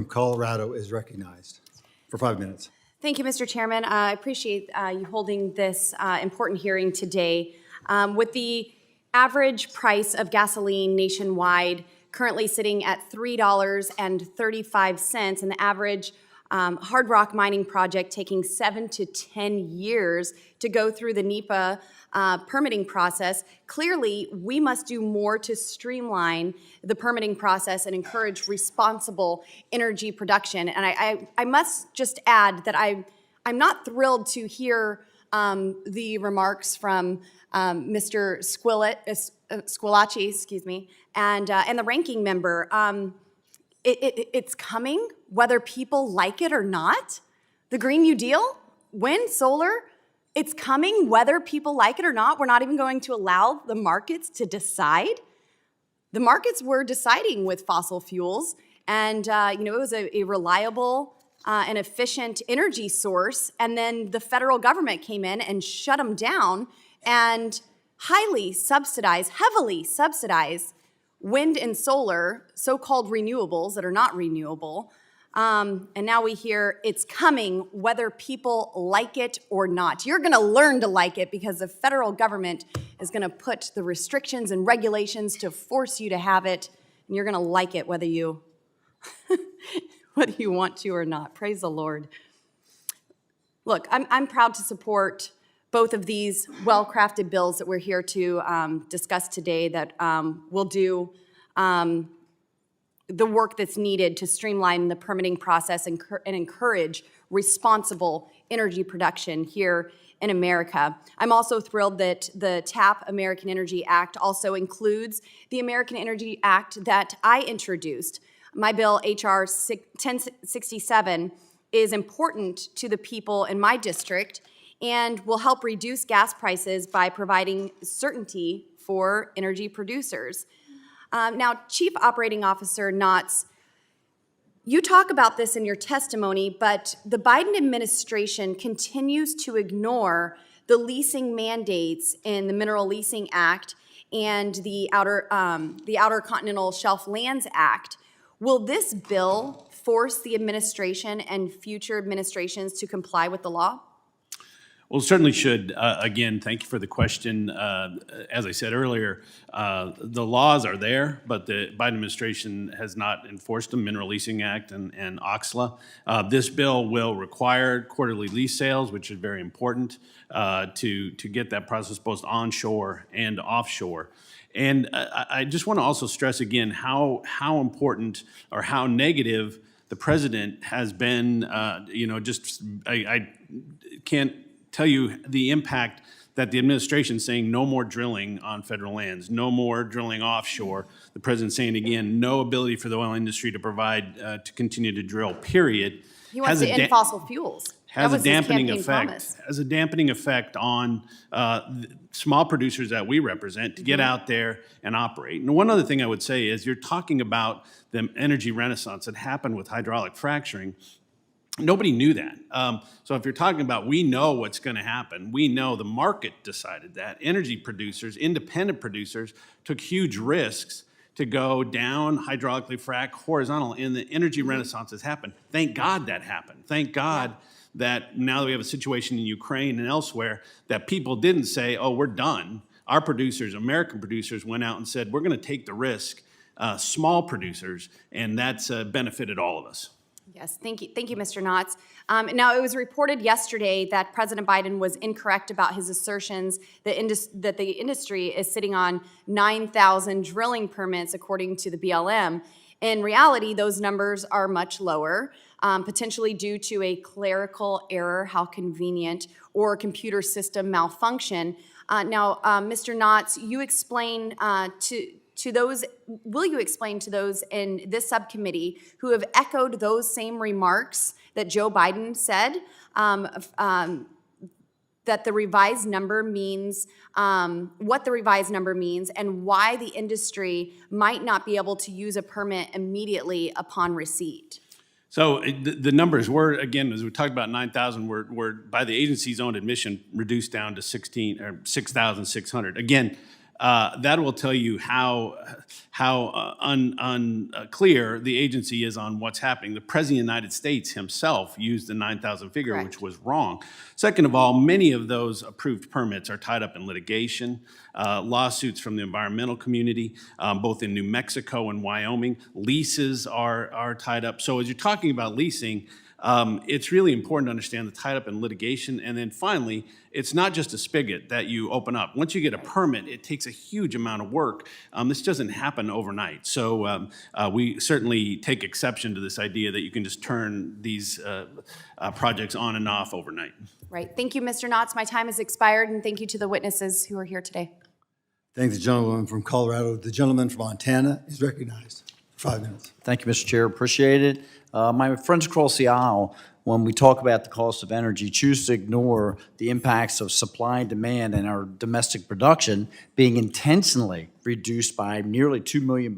Colorado is recognized for 5 minutes. Thank you, Mr. Chairman. I appreciate you holding this important hearing today. With the average price of gasoline nationwide currently sitting at $3.35 and the average hard rock mining project taking 7 to 10 years to go through the NEPA permitting process, clearly we must do more to streamline the permitting process and encourage responsible energy production. And I must just add that I'm not thrilled to hear the remarks from Mr. Squillace, excuse me, and the ranking member. It's coming, whether people like it or not. The Green New Deal, wind, solar, it's coming, whether people like it or not. We're not even going to allow the markets to decide. The markets were deciding with fossil fuels, and it was a reliable and efficient energy source, and then the federal government came in and shut them down and heavily subsidize wind and solar, so-called renewables that are not renewable. And now we hear it's coming whether people like it or not. You're going to learn to like it because the federal government is going to put the restrictions and regulations to force you to have it, and you're going to like it whether you whether you want to or not. Praise the Lord. Look, I'm proud to support both of these well-crafted bills that we're here to discuss today that will do the work that's needed to streamline the permitting process and encourage responsible energy production here in America. I'm also thrilled that the TAP American Energy Act also includes the American Energy Act that I introduced. My bill, H.R. 1067, is important to the people in my district and will help reduce gas prices by providing certainty for energy producers. Now, Chief Operating Officer Knotts, you talk about this in your testimony, but the Biden administration continues to ignore the leasing mandates in the Mineral Leasing Act and the Outer Continental Shelf Lands Act. Will this bill force the administration and future administrations to comply with the law? Well, it certainly should. Again, thank you for the question. As I said earlier, the laws are there, but the Biden administration has not enforced them, Mineral Leasing Act and OXLA. This bill will require quarterly lease sales, which is very important to get that process both onshore and offshore. And I just want to also stress again how important or how negative the president has been. I can't tell you the impact that the administration is saying no more drilling on federal lands, no more drilling offshore. The president saying again, no ability for the oil industry to provide, to continue to drill, period. He wants to end fossil fuels. Has a dampening effect. Has a dampening effect on small producers that we represent to get out there and operate. And one other thing I would say is you're talking about the energy renaissance that happened with hydraulic fracturing. Nobody knew that. So if you're talking about we know what's going to happen, we know the market decided that. Energy producers, independent producers, took huge risks to go down, hydraulically frack, horizontal, and the energy renaissance has happened. Thank God that happened. Thank God that now that we have a situation in Ukraine and elsewhere that people didn't say, oh, we're done. Our producers, American producers, went out and said, we're going to take the risk, small producers, and that's benefited all of us. Yes, thank you, Mr. Knotts. Now, it was reported yesterday that President Biden was incorrect about his assertions that the industry is sitting on 9,000 drilling permits, according to the BLM. In reality, those numbers are much lower, potentially due to a clerical error, how convenient, or computer system malfunction. Now, Mr. Knotts, you explain will you explain to those in this subcommittee who have echoed those same remarks that Joe Biden said, that the revised number means, what the revised number means, and why the industry might not be able to use a permit immediately upon receipt? So the numbers were, again, as we talked about 9,000, were by the agency's own admission reduced down to 6,600. Again, that will tell you how unclear the agency is on what's happening. The President of the United States himself used the 9,000 figure, Correct. which was wrong. Second of all, many of those approved permits are tied up in litigation, lawsuits from the environmental community, both in New Mexico and Wyoming. Leases are tied up. So as you're talking about leasing, it's really important to understand the tied up in litigation. And then finally, it's not just a spigot that you open up. Once you get a permit, it takes a huge amount of work. This doesn't happen overnight. So we certainly take exception to this idea that you can just turn these projects on and off overnight. Right. Thank you, Mr. Knotts. My time has expired, and thank you to the witnesses who are here today. Thank the gentleman from Colorado. The gentleman from Montana is recognized for 5 minutes. Thank you, Mr. Chair. Appreciate it. My friends across the aisle, when we talk about the cost of energy, choose to ignore the impacts of supply and demand and our domestic production being intentionally reduced by nearly 2 million